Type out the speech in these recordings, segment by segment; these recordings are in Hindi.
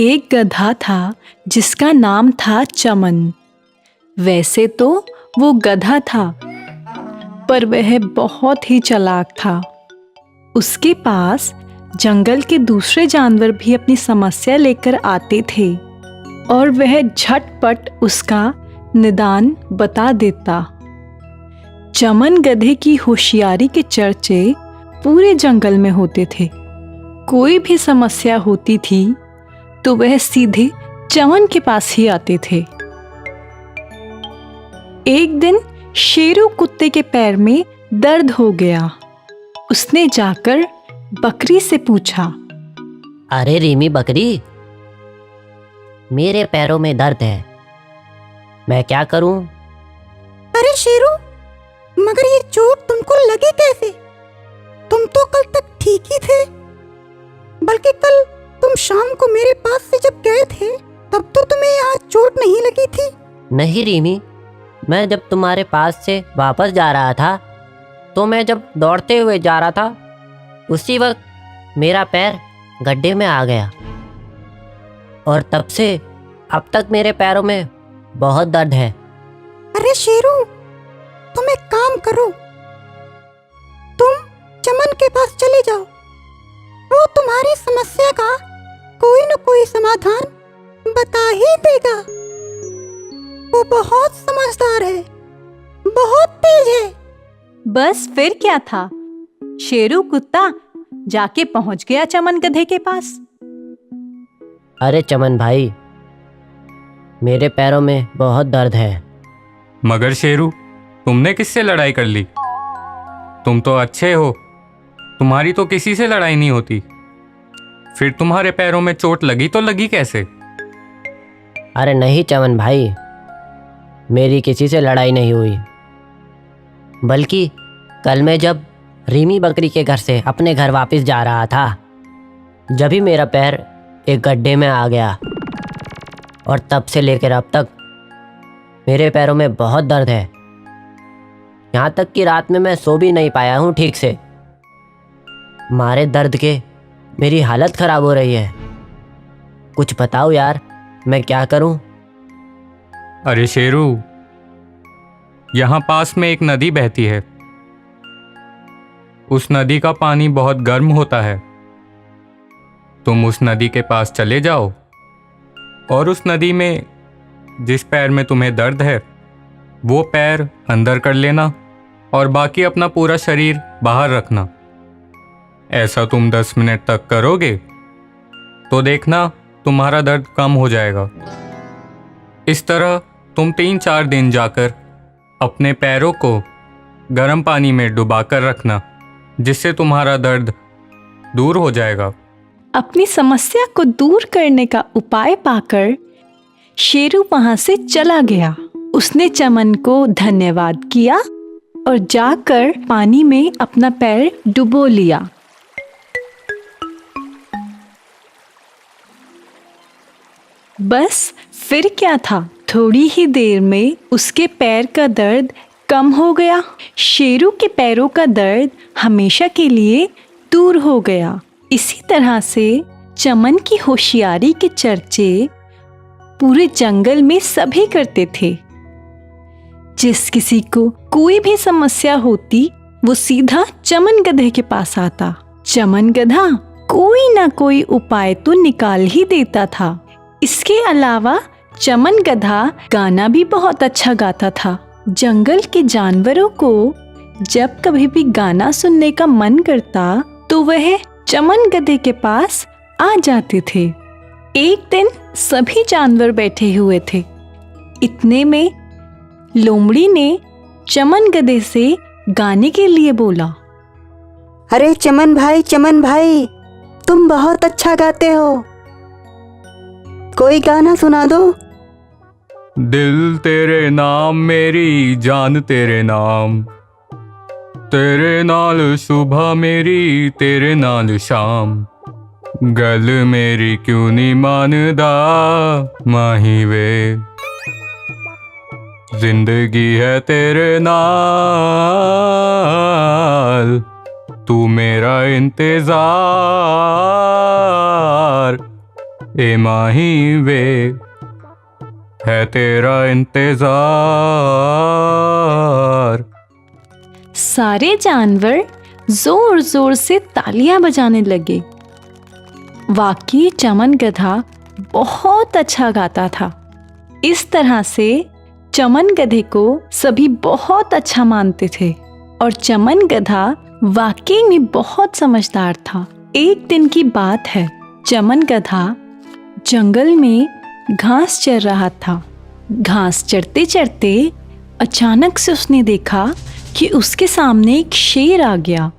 एक गधा था जिसका नाम था चमन। वैसे तो वो गधा था, पर वह बहुत ही चालाक था। उसके पास जंगल के दूसरे जानवर भी अपनी समस्या लेकर आते थे और वह झटपट उसका निदान बता देता। चमन गधे की होशियारी के चर्चे पूरे जंगल में होते थे। कोई भी समस्या होती थी तो वह सीधे चमन के पास ही आते थे। एक दिन शेरू कुत्ते के पैर में दर्द हो गया। उसने जाकर बकरी से पूछा, अरे रीमी बकरी, मेरे पैरों में दर्द है, मैं क्या करूं? अरे शेरू, मगर ये चोट तुमको लगी कैसे? तुम तो कल तक ठीक ही थे। बल्कि कल तुम शाम को मेरे पास से जब गए थे तब तो तुम्हें यहाँ चोट नहीं लगी थी। नहीं रीमी, मैं जब तुम्हारे पास से वापस जा रहा था तो मैं जब दौड़ते हुए जा रहा था उसी वक्त मेरा पैर गड्ढे में आ गया और तब से अब तक मेरे पैरों में बहुत दर्द है। अरे शेरू, तुम एक काम करो, तुम चमन के पास चले जाओ। वो तुम्हारी समस्या का कोई न कोई समाधान बता ही देगा। वो बहुत समझदार है, बहुत तेज है। बस फिर क्या था, शेरू कुत्ता जाके पहुंच गया चमन गधे के पास। अरे चमन भाई, मेरे पैरों में बहुत दर्द है। मगर शेरू, तुमने किससे लड़ाई कर ली? तुम तो अच्छे हो, तुम्हारी तो किसी से लड़ाई नहीं होती। फिर तुम्हारे पैरों में चोट लगी तो लगी कैसे? अरे नहीं चमन भाई, मेरी किसी से लड़ाई नहीं हुई। बल्कि कल मैं जब रीमी बकरी के घर से अपने घर वापस जा रहा था, जब ही मेरा पैर एक गड्ढे में आ गया और तब से लेकर अब तक मेरे पैरों में बहुत दर्द है। यहाँ तक कि रात में मैं सो भी नहीं पाया हूँ ठीक से। मारे दर्द के मेरी हालत खराब हो रही है। कुछ बताओ यार, मैं क्या करूं? अरे शेरू, यहाँ पास में एक नदी बहती है। उस नदी का पानी बहुत गर्म होता है। तुम उस नदी के पास चले जाओ और उस नदी में जिस पैर में तुम्हें दर्द है वो पैर अंदर कर लेना और बाकी अपना पूरा शरीर बाहर रखना। ऐसा तुम 10 मिनट तक करोगे तो देखना तुम्हारा दर्द कम हो जाएगा। इस तरह तुम 3-4 दिन जाकर अपने पैरों को गर्म पानी में डुबाकर रखना, जिससे तुम्हारा दर्द दूर हो जाएगा। अपनी समस्या को दूर करने का उपाय पाकर शेरू वहां से चला गया। उसने चमन को धन्यवाद किया और जाकर पानी में अपना पैर डुबो लिया। बस फिर क्या था, थोड़ी ही देर में उसके पैर का दर्द कम हो गया। शेरू के पैरों का दर्द हमेशा के लिए दूर हो गया। इसी तरह से चमन की होशियारी के चर्चे पूरे जंगल में सभी करते थे। जिस किसी को कोई भी समस्या होती वो सीधा चमन गधे के पास आता। चमन गधा कोई ना कोई उपाय तो निकाल ही देता था। इसके अलावा चमन गधा गाना भी बहुत अच्छा गाता था। जंगल के जानवरों को जब कभी भी गाना सुनने का मन करता तो वह चमन गधे के पास आ जाते थे। एक दिन सभी जानवर बैठे हुए थे। इतने में लोमड़ी ने चमन गधे से गाने के लिए बोला, अरे चमन भाई, तुम बहुत अच्छा गाते हो, कोई गाना सुना दो। दिल तेरे नाम, मेरी जान तेरे नाम, तेरे नाल सुबह मेरी, तेरे नाल शाम, गल मेरी क्यों नहीं मानदा माही वे, जिंदगी है तेरे नाल, तू मेरा इंतजार, ए माही वे है तेरा इंतजार। सारे जानवर जोर जोर से तालियां बजाने लगे। वाकई चमन गधा बहुत अच्छा गाता था। इस तरह से चमन गधे को सभी बहुत अच्छा मानते थे और चमन गधा वाकई में बहुत समझदार था। एक दिन की बात है, चमन गधा जंगल में घास चर रहा था। घास चरते चरते अचानक से उसने देखा कि उसके सामने एक शेर आ गया।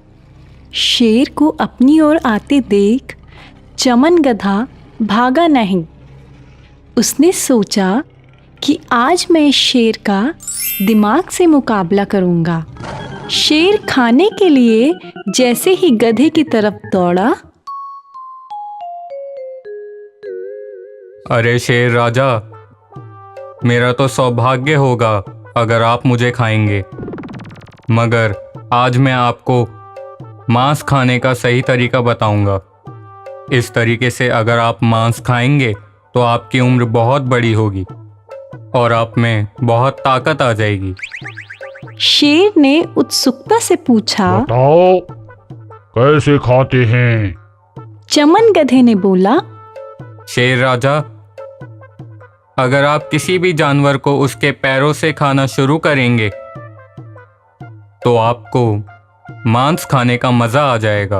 शेर को अपनी ओर आते देख चमन गधा भागा नहीं। उसने सोचा कि आज मैं इस शेर का दिमाग से मुकाबला करूंगा। शेर खाने के लिए जैसे ही गधे की तरफ दौड़ा, अरे शेर राजा, मेरा तो सौभाग्य होगा अगर आप मुझे खाएंगे, मगर आज मैं आपको मांस खाने का सही तरीका बताऊंगा। इस तरीके से अगर आप मांस खाएंगे तो आपकी उम्र बहुत बड़ी होगी और आप में बहुत ताकत आ जाएगी। शेर ने उत्सुकता से पूछा। बताओ कैसे खाते हैं? चमन गधे ने बोला, शेर राजा, अगर आप किसी भी जानवर को उसके पैरों से खाना शुरू करेंगे तो आपको मांस खाने का मजा आ जाएगा।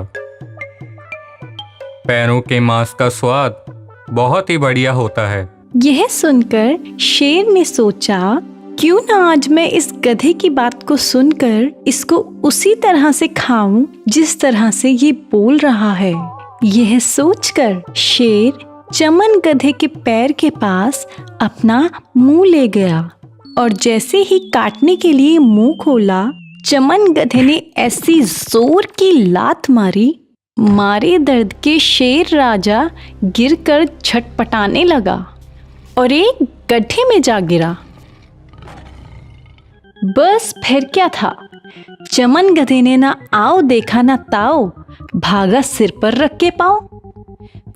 पैरों के मांस का स्वाद बहुत ही बढ़िया होता है। यह सुनकर शेर ने सोचा, क्यों ना आज मैं इस गधे की बात को सुनकर इसको उसी तरह से खाऊं जिस तरह से ये बोल रहा है। यह सोचकर शेर चमन गधे के पैर के पास अपना मुंह ले गया और जैसे ही काटने के लिए मुंह खोला, चमन गधे ने ऐसी जोर की लात मारी, मारे दर्द के शेर राजा गिरकर छटपटाने लगा और एक गड्ढे में जा गिरा। बस फिर क्या था, चमन गधे ने ना आओ देखा ना ताओ, भागा सिर पर रख के पाओ।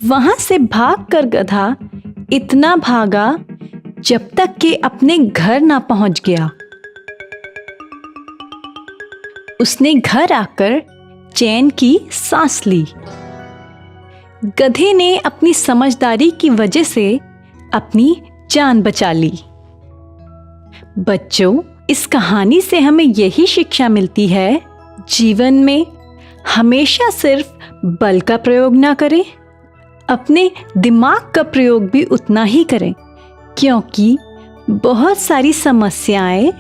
वहां से भागकर गधा इतना भागा जब तक कि अपने घर ना पहुंच गया। उसने घर आकर चैन की सांस ली। गधे ने अपनी समझदारी की वजह से अपनी जान बचा ली। बच्चों, इस कहानी से हमें यही शिक्षा मिलती है, जीवन में हमेशा सिर्फ बल का प्रयोग ना करें, अपने दिमाग का प्रयोग भी उतना ही करें, क्योंकि बहुत सारी समस्याएं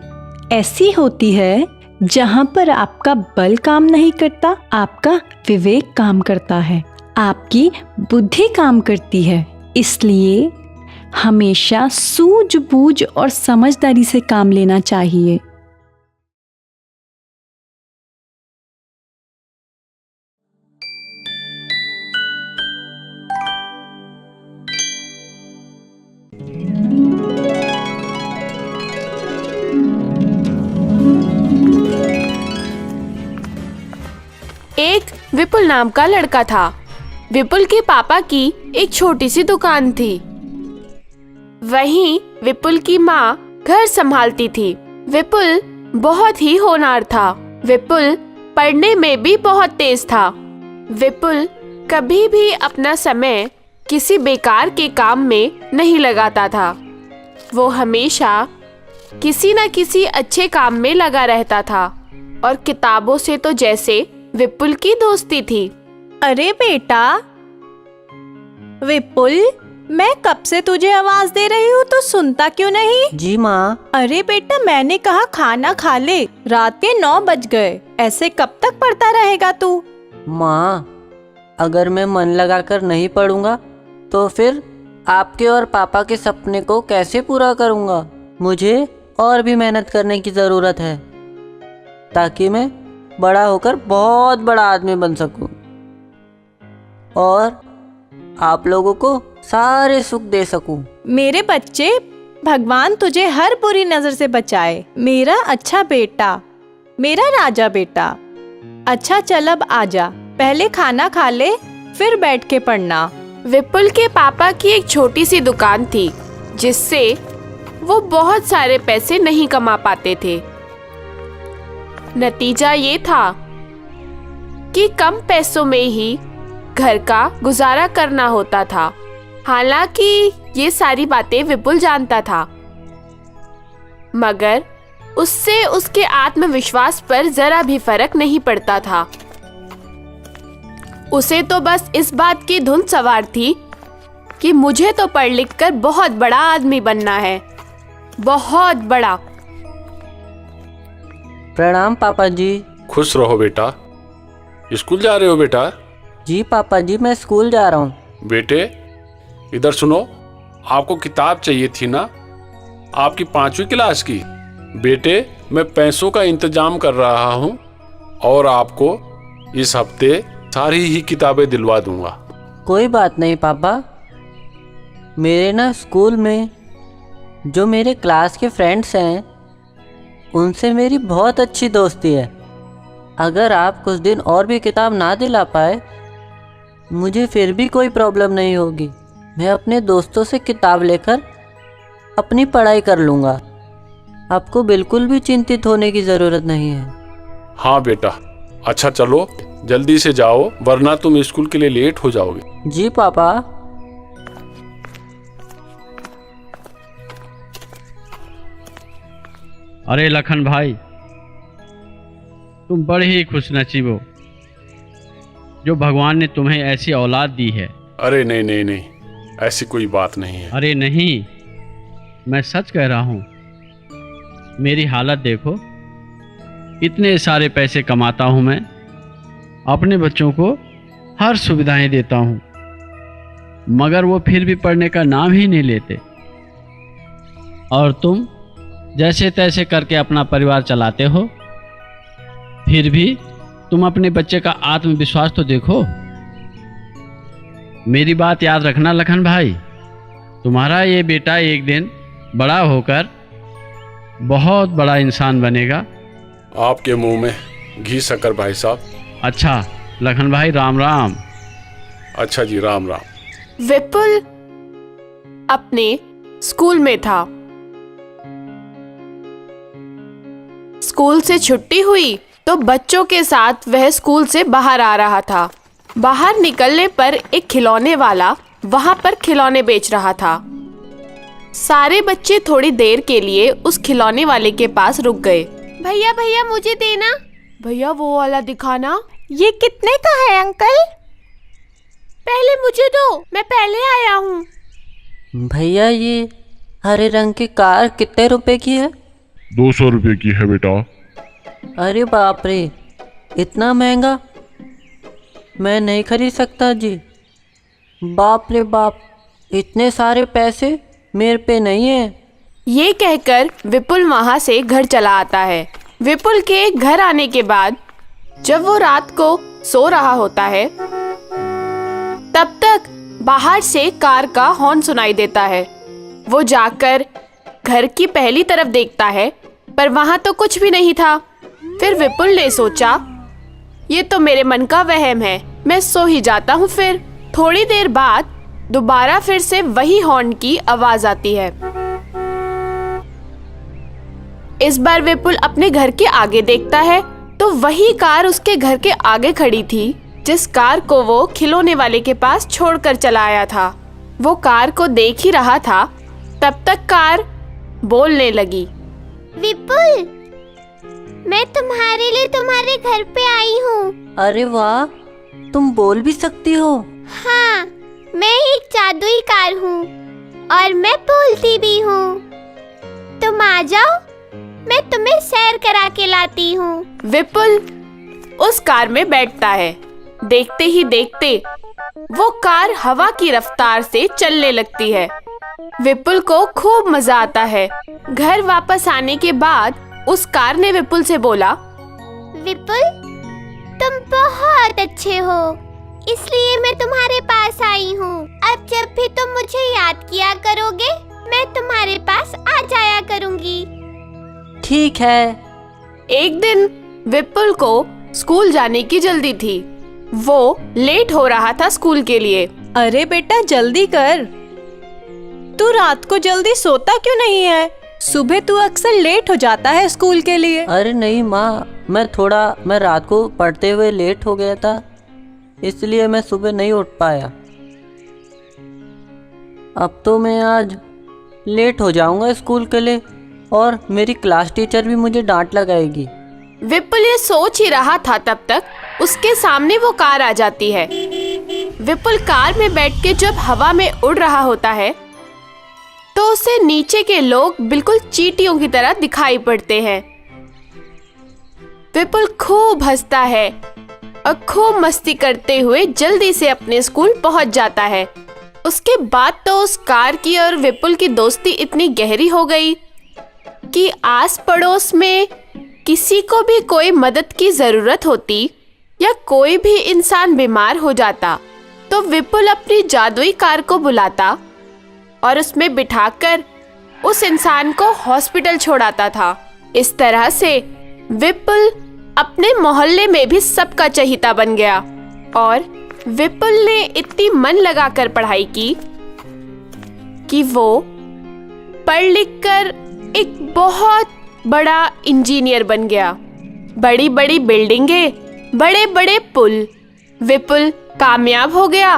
ऐसी होती है जहां पर आपका बल काम नहीं करता, आपका विवेक काम करता है, आपकी बुद्धि काम करती है। इसलिए हमेशा सूझबूझ और समझदारी से काम लेना चाहिए। एक विपुल नाम का लड़का था। विपुल के पापा की एक छोटी सी दुकान थी। वहीं विपुल की माँ घर संभालती थी। विपुल बहुत ही होनहार था। विपुल पढ़ने में भी बहुत तेज था। विपुल कभी भी अपना समय किसी बेकार के काम में नहीं लगाता था। वो हमेशा किसी न किसी अच्छे काम में लगा रहता था और किताबों से तो जैसे विपुल की दोस्ती थी। अरे बेटा विपुल, मैं कब से तुझे आवाज दे रही हूँ तो सुनता क्यों नहीं? जी माँ। अरे बेटा, मैंने कहा खाना खा ले, रात के 9 बज गए। ऐसे कब तक पढ़ता रहेगा तू? माँ, अगर मैं मन लगाकर नहीं पढ़ूंगा तो फिर आपके और पापा के सपने को कैसे पूरा करूंगा? मुझे और भी मेहनत करने की ज़रूरत है ताकि मैं बड़ा होकर बहुत बड़ा आदमी बन सकूं और आप लोगों को सारे सुख दे सकूं। मेरे बच्चे, भगवान तुझे हर बुरी नजर से बचाए। मेरा अच्छा बेटा, मेरा राजा बेटा। अच्छा चल अब आजा, पहले खाना खा ले फिर बैठ के पढ़ना। विपुल के पापा की एक छोटी सी दुकान थी जिससे वो बहुत सारे पैसे नहीं कमा पाते थे। नतीजा ये था कि कम पैसों में ही घर का गुजारा करना होता था। हालांकि ये सारी बातें विपुल जानता था, मगर उससे उसके आत्मविश्वास पर जरा भी फर्क नहीं पड़ता था। उसे तो बस इस बात की धुन सवार थी कि मुझे तो पढ़ लिख कर बहुत बड़ा आदमी बनना है, बहुत बड़ा। प्रणाम पापा जी। खुश रहो बेटा। स्कूल जा रहे हो बेटा? जी पापा जी, मैं स्कूल जा रहा हूँ। बेटे इधर सुनो, आपको किताब चाहिए थी ना, आपकी 5वीं क्लास की। बेटे मैं पैसों का इंतजाम कर रहा हूँ और आपको इस हफ्ते सारी ही किताबें दिलवा दूंगा। कोई बात नहीं पापा, मेरे ना स्कूल में जो मेरे क्लास के फ्रेंड्स हैं उनसे मेरी बहुत अच्छी दोस्ती है। अगर आप कुछ दिन और भी किताब ना दिला पाए मुझे फिर भी कोई प्रॉब्लम नहीं होगी। मैं अपने दोस्तों से किताब लेकर अपनी पढ़ाई कर लूँगा। आपको बिल्कुल भी चिंतित होने की ज़रूरत नहीं है। हाँ बेटा, अच्छा चलो जल्दी से जाओ वरना तुम स्कूल के लिए लेट हो जाओगे। जी पापा। अरे लखन भाई, तुम बड़े ही खुशनसीब हो जो भगवान ने तुम्हें ऐसी औलाद दी है। अरे नहीं नहीं नहीं, ऐसी कोई बात नहीं है। अरे नहीं, मैं सच कह रहा हूँ। मेरी हालत देखो, इतने सारे पैसे कमाता हूँ मैं, अपने बच्चों को हर सुविधाएं देता हूँ, मगर वो फिर भी पढ़ने का नाम ही नहीं लेते। और तुम जैसे तैसे करके अपना परिवार चलाते हो, फिर भी तुम अपने बच्चे का आत्मविश्वास तो देखो। मेरी बात याद रखना लखन भाई, तुम्हारा ये बेटा एक दिन बड़ा होकर बहुत बड़ा इंसान बनेगा। आपके मुंह में घी शक्कर भाई साहब। अच्छा लखन भाई, राम राम। अच्छा जी, राम राम। विपुल अपने स्कूल में था। स्कूल से छुट्टी हुई तो बच्चों के साथ वह स्कूल से बाहर आ रहा था। बाहर निकलने पर एक खिलौने वाला वहां पर खिलौने बेच रहा था। सारे बच्चे थोड़ी देर के लिए उस खिलौने वाले के पास रुक गए। भैया भैया मुझे देना, भैया वो वाला दिखाना। ये कितने का है अंकल? पहले मुझे दो, मैं पहले आया हूँ। भैया ये हरे रंग की कार कितने रुपए की है? 200 रुपये की है बेटा। अरे बाप रे, इतना महंगा मैं नहीं खरीद सकता जी। बाप रे बाप, इतने सारे पैसे मेरे पे नहीं है। ये कहकर विपुल वहां से घर चला आता है। विपुल के घर आने के बाद जब वो रात को सो रहा होता है तब तक बाहर से कार का हॉर्न सुनाई देता है। वो जाकर घर की पहली तरफ देखता है पर वहां तो कुछ भी नहीं था। फिर विपुल ने सोचा ये तो मेरे मन का वहम है, मैं सो ही जाता हूँ। फिर थोड़ी देर बाद दोबारा फिर से वही हॉर्न की आवाज आती है। इस बार विपुल अपने घर के आगे देखता है तो वही कार उसके घर के आगे खड़ी थी जिस कार को वो खिलौने वाले के पास छोड़कर चला आया था। वो कार को देख ही रहा था तब तक कार बोलने लगी। विपुल, मैं तुम्हारे लिए तुम्हारे घर पे आई हूँ। अरे वाह, तुम बोल भी सकती हो? हाँ, मैं एक जादुई कार हूँ और मैं बोलती भी हूँ। तुम आ जाओ, मैं तुम्हें सैर करा के लाती हूँ। विपुल उस कार में बैठता है। देखते ही देखते वो कार हवा की रफ्तार से चलने लगती है। विपुल को खूब मजा आता है। घर वापस आने के बाद उस कार ने विपुल से बोला, विपुल, तुम बहुत अच्छे हो, इसलिए मैं तुम्हारे पास आई हूँ। अब जब भी तुम मुझे याद किया करोगे, मैं तुम्हारे पास आ जाया करूँगी। ठीक है। एक दिन विपुल को स्कूल जाने की जल्दी थी। वो लेट हो रहा था स्कूल के लिए। अरे बेटा जल्दी कर, तू रात को जल्दी सोता क्यों नहीं है? सुबह तू अक्सर लेट हो जाता है स्कूल के लिए। अरे नहीं माँ, मैं रात को पढ़ते हुए लेट हो गया था, इसलिए मैं सुबह नहीं उठ पाया। अब तो मैं आज लेट हो जाऊंगा स्कूल के लिए और मेरी क्लास टीचर भी मुझे डांट लगाएगी। विपुल ये सोच ही रहा था, तब तक उसके सामने वो कार आ जाती है। विपुल कार में बैठ के जब हवा में उड़ रहा होता है तो उसे नीचे के लोग बिल्कुल चींटियों की तरह दिखाई पड़ते हैं। विपुल खूब हंसता है और खूब मस्ती करते हुए जल्दी से अपने स्कूल पहुंच जाता है। उसके बाद तो उस कार की और विपुल की दोस्ती इतनी गहरी हो गई कि आस पड़ोस में किसी को भी कोई मदद की जरूरत होती या कोई भी इंसान बीमार हो जाता तो विपुल अपनी जादुई कार को बुलाता और उसमें बिठाकर उस इंसान को हॉस्पिटल छोड़ाता था। इस तरह से विपुल अपने मोहल्ले में भी सबका चहेता बन गया और विपुल ने इतनी मन लगाकर पढ़ाई की कि वो पढ़ लिख कर एक बहुत बड़ा इंजीनियर बन गया। बड़ी बड़ी बिल्डिंगें, बड़े बड़े पुल। विपुल कामयाब हो गया।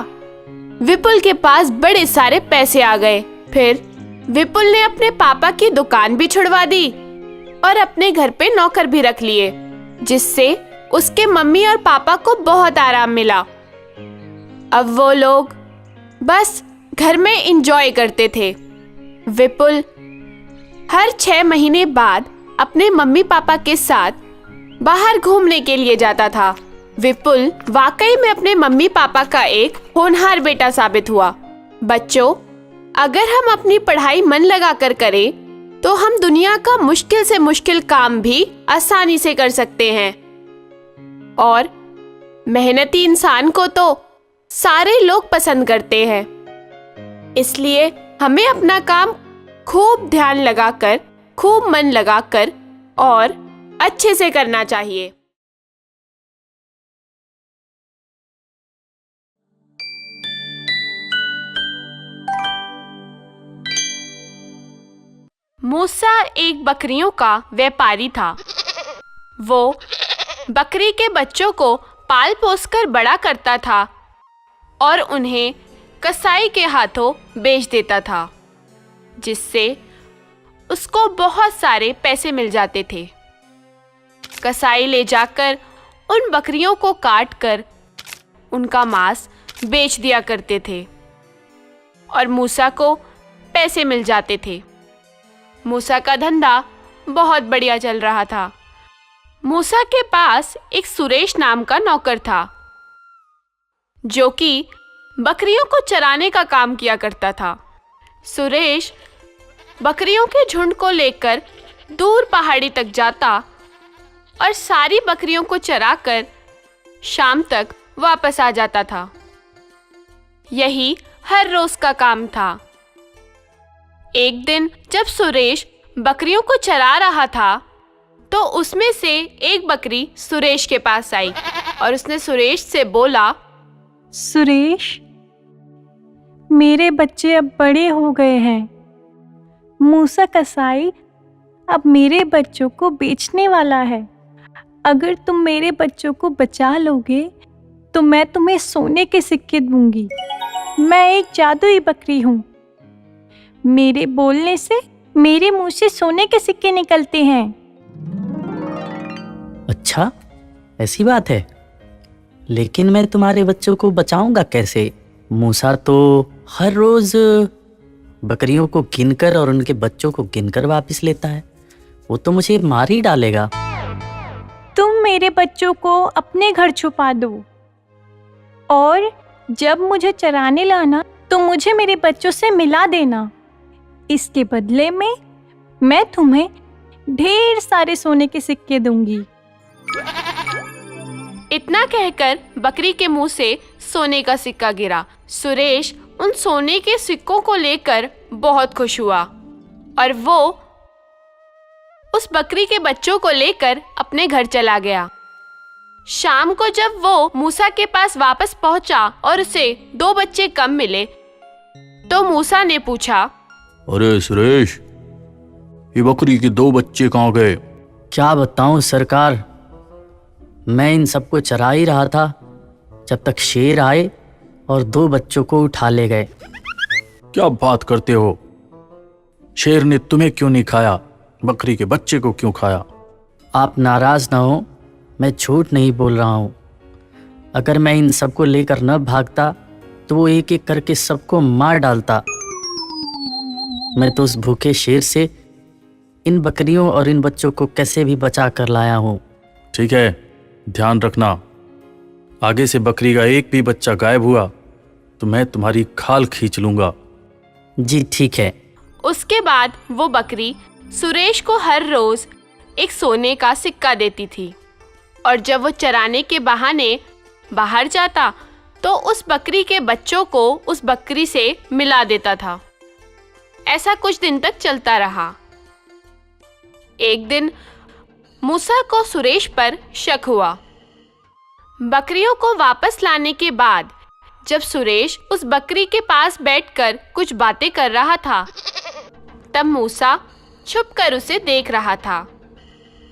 विपुल के पास बड़े सारे पैसे आ गए। फिर विपुल ने अपने पापा की दुकान भी छुड़वा दी और अपने घर पे नौकर भी रख लिए, जिससे उसके मम्मी और पापा को बहुत आराम मिला। अब वो लोग बस घर में एंजॉय करते थे। विपुल हर 6 महीने बाद अपने मम्मी पापा के साथ बाहर घूमने के लिए जाता था। विपुल वाकई में अपने मम्मी पापा का एक होनहार बेटा साबित हुआ। बच्चों, अगर हम अपनी पढ़ाई मन लगाकर करें तो हम दुनिया का मुश्किल से मुश्किल काम भी आसानी से कर सकते हैं। और मेहनती इंसान को तो सारे लोग पसंद करते हैं। इसलिए हमें अपना काम खूब ध्यान लगाकर, खूब मन लगाकर और अच्छे से करना चाहिए। मूसा एक बकरियों का व्यापारी था। वो बकरी के बच्चों को पाल पोसकर बड़ा करता था और उन्हें कसाई के हाथों बेच देता था, जिससे उसको बहुत सारे पैसे मिल जाते थे। कसाई ले जाकर उन बकरियों को काट कर उनका मांस बेच दिया करते थे और मूसा को पैसे मिल जाते थे। मूसा का धंधा बहुत बढ़िया चल रहा था। मूसा के पास एक सुरेश नाम का नौकर था, जो कि बकरियों को चराने का काम किया करता था। सुरेश बकरियों के झुंड को लेकर दूर पहाड़ी तक जाता और सारी बकरियों को चराकर शाम तक वापस आ जाता था। यही हर रोज का काम था। एक दिन जब सुरेश बकरियों को चरा रहा था तो उसमें से एक बकरी सुरेश के पास आई और उसने सुरेश से बोला, सुरेश, मेरे बच्चे अब बड़े हो गए हैं। मूसा कसाई अब मेरे बच्चों को बेचने वाला है। अगर तुम मेरे बच्चों को बचा लोगे तो मैं तुम्हें सोने के सिक्के दूंगी। मैं एक जादुई बकरी हूँ। मेरे बोलने से मेरे मुंह से सोने के सिक्के निकलते हैं। अच्छा, ऐसी बात है। लेकिन मैं तुम्हारे बच्चों को बचाऊंगा कैसे? मूसा तो हर रोज बकरियों को गिनकर और उनके बच्चों को गिनकर वापस लेता है। वो तो मुझे मार ही डालेगा। तुम मेरे बच्चों को अपने घर छुपा दो और जब मुझे चराने लाना तो मुझे मेरे बच्चों से मिला देना। इसके बदले में मैं तुम्हें ढेर सारे सोने के सिक्के दूंगी। इतना कहकर बकरी के मुंह से सोने का सिक्का गिरा। सुरेश उन सोने के सिक्कों को लेकर बहुत खुश हुआ और वो उस बकरी के बच्चों को लेकर अपने घर चला गया। शाम को जब वो मूसा के पास वापस पहुंचा और उसे 2 बच्चे कम मिले, तो मूसा ने पूछा, अरे सुरेश, ये बकरी के 2 बच्चे कहाँ गए? क्या बताऊं सरकार, मैं इन सबको चरा ही रहा था जब तक शेर आए और 2 बच्चों को उठा ले गए। क्या बात करते हो? शेर ने तुम्हें क्यों नहीं खाया? बकरी के बच्चे को क्यों खाया? आप नाराज ना हो, मैं झूठ नहीं बोल रहा हूँ। अगर मैं इन सबको लेकर न भागता तो वो एक एक करके सबको मार डालता। मैं तो उस भूखे शेर से इन बकरियों और इन बच्चों को कैसे भी बचा कर लाया हूँ। ठीक है, ध्यान रखना, आगे से बकरी का एक भी बच्चा गायब हुआ तो मैं तुम्हारी खाल खींच लूंगा। जी ठीक है। उसके बाद वो बकरी सुरेश को हर रोज एक सोने का सिक्का देती थी, और जब वो चराने के बहाने बाहर जाता तो उस बकरी के बच्चों को उस बकरी से मिला देता था। ऐसा कुछ दिन तक चलता रहा। एक दिन मूसा को सुरेश पर शक हुआ। बकरियों को वापस लाने के बाद जब सुरेश उस बकरी के पास बैठकर कुछ बातें कर रहा था, तब मूसा छुपकर उसे देख रहा था।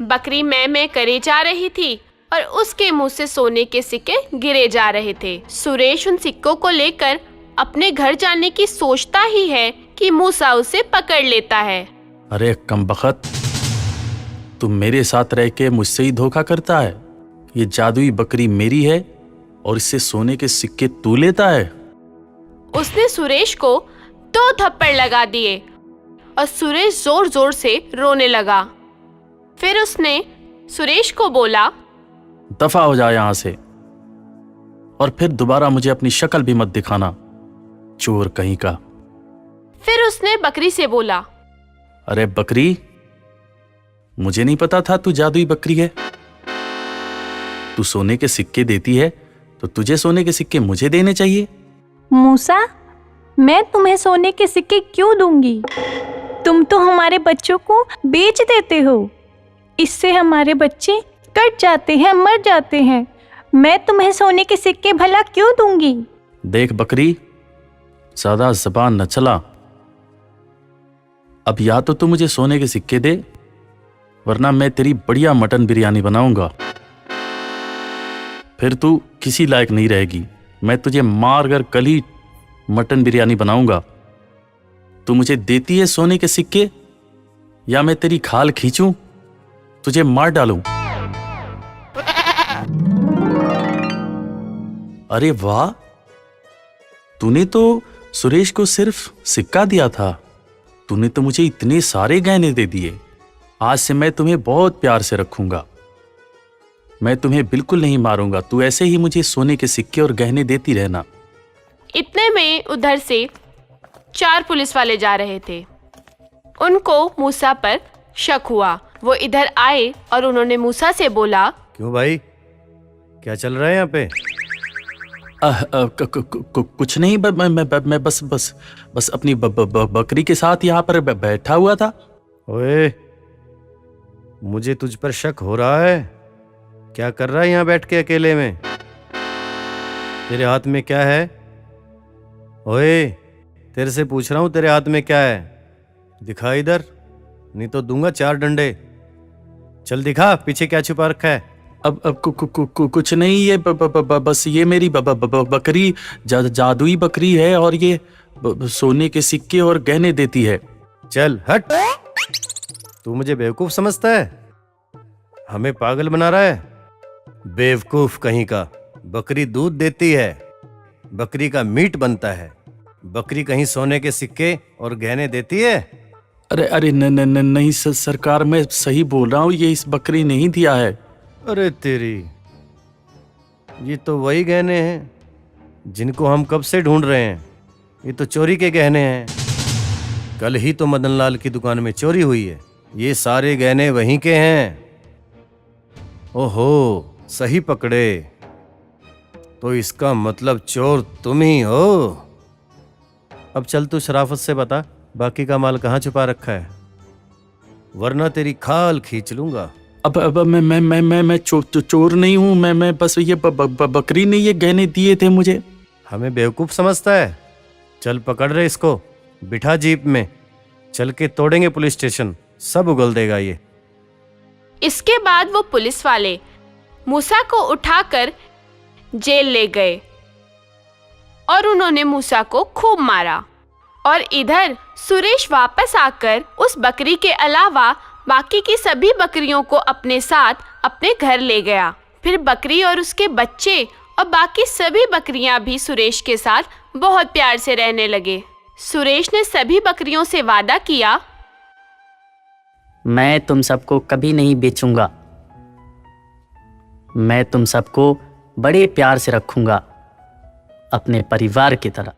बकरी मैं करे जा रही थी और उसके मुंह से सोने के सिक्के गिरे जा रहे थे। सुरेश उन सिक्कों को लेकर अपने घर जाने की सोचता ही है कि मूसा उसे पकड़ लेता है। अरे कमबख्त, तुम मेरे साथ रह के मुझसे ही धोखा करता है। ये जादुई बकरी मेरी है और इससे सोने के सिक्के तू लेता है। उसने सुरेश को 2 थप्पड़ लगा दिए और सुरेश जोर जोर से रोने लगा। फिर उसने सुरेश को बोला, दफा हो जा यहां से, और फिर दोबारा मुझे अपनी शक्ल भी मत दिखाना, चोर कहीं का। फिर उसने बकरी से बोला, अरे बकरी, मुझे नहीं पता था तू जादुई बकरी है। तू सोने के सिक्के देती है तो तुझे सोने के सिक्के मुझे देने चाहिए। मूसा, मैं तुम्हें सोने के सिक्के क्यों दूंगी? तुम तो हमारे बच्चों को बेच देते हो। इससे हमारे बच्चे कट जाते हैं, मर जाते हैं। मैं तुम्हें सोने के सिक्के भला क्यों दूंगी? देख बकरी, ज्यादा जबान न चला। अब या तो तू मुझे सोने के सिक्के दे, वरना मैं तेरी बढ़िया मटन बिरयानी बनाऊंगा। फिर तू किसी लायक नहीं रहेगी। मैं तुझे मार कर कल ही मटन बिरयानी बनाऊंगा। तू मुझे देती है सोने के सिक्के, या मैं तेरी खाल खींचूं, तुझे मार डालूं। अरे वाह, तूने तो सुरेश को सिर्फ सिक्का दिया था, तूने तो मुझे इतने सारे गहने दे दिए। आज से मैं तुम्हें बहुत प्यार से रखूंगा। मैं तुम्हें बिल्कुल नहीं मारूंगा। तू ऐसे ही मुझे सोने के सिक्के और गहने देती रहना। इतने में उधर से 4 पुलिस वाले जा रहे थे। उनको मूसा पर शक हुआ। वो इधर आए और उन्होंने मूसा से बोला, क्यों भाई, क्या चल रहा है यहाँ पे? कुछ नहीं, मैं बस अपनी बकरी के साथ यहाँ पर बैठा हुआ था। ओए, मुझे तुझ पर शक हो रहा है। क्या कर रहा है यहाँ बैठ के अकेले में? तेरे हाथ में क्या है? ओए, तेरे से पूछ रहा हूँ, तेरे हाथ में क्या है? दिखा इधर, नहीं तो दूंगा 4 डंडे। चल दिखा, पीछे क्या छुपा रखा है? अब कुछ नहीं, ये बस ये मेरी बकरी जादुई बकरी है और ये सोने के सिक्के और गहने देती है। चल हट, तू मुझे बेवकूफ समझता है? हमें पागल बना रहा है? बेवकूफ कहीं का। बकरी दूध देती है, बकरी का मीट बनता है। बकरी कहीं सोने के सिक्के और गहने देती है? अरे नहीं सरकार, मैं सही बोल रहा हूँ, ये इस बकरी ने ही दिया है। अरे तेरी, ये तो वही गहने हैं जिनको हम कब से ढूंढ रहे हैं। ये तो चोरी के गहने हैं। कल ही तो मदन लाल की दुकान में चोरी हुई है। ये सारे गहने वहीं के हैं। ओहो, सही पकड़े। तो इसका मतलब चोर तुम ही हो। अब चल तू शराफत से बता, बाकी का माल कहाँ छुपा रखा है, वरना तेरी खाल खींच लूंगा। अब मैं चोर नहीं हूँ। मैं बस ये बकरी ने ये गहने दिए थे मुझे। हमें बेवकूफ समझता है? चल पकड़ रहे इसको, बिठा जीप में, चल के तोड़ेंगे पुलिस स्टेशन, सब उगल देगा ये। इसके बाद वो पुलिस वाले मूसा को उठाकर जेल ले गए और उन्होंने मूसा को खूब मारा। और इधर सुरेश वापस आकर उस बकरी के अलावा बाकी की सभी बकरियों को अपने साथ अपने घर ले गया। फिर बकरी और उसके बच्चे और बाकी सभी बकरियां भी सुरेश के साथ बहुत प्यार से रहने लगे। सुरेश ने सभी बकरियों से वादा किया, मैं तुम सबको कभी नहीं बेचूंगा। मैं तुम सबको बड़े प्यार से रखूंगा, अपने परिवार की तरह।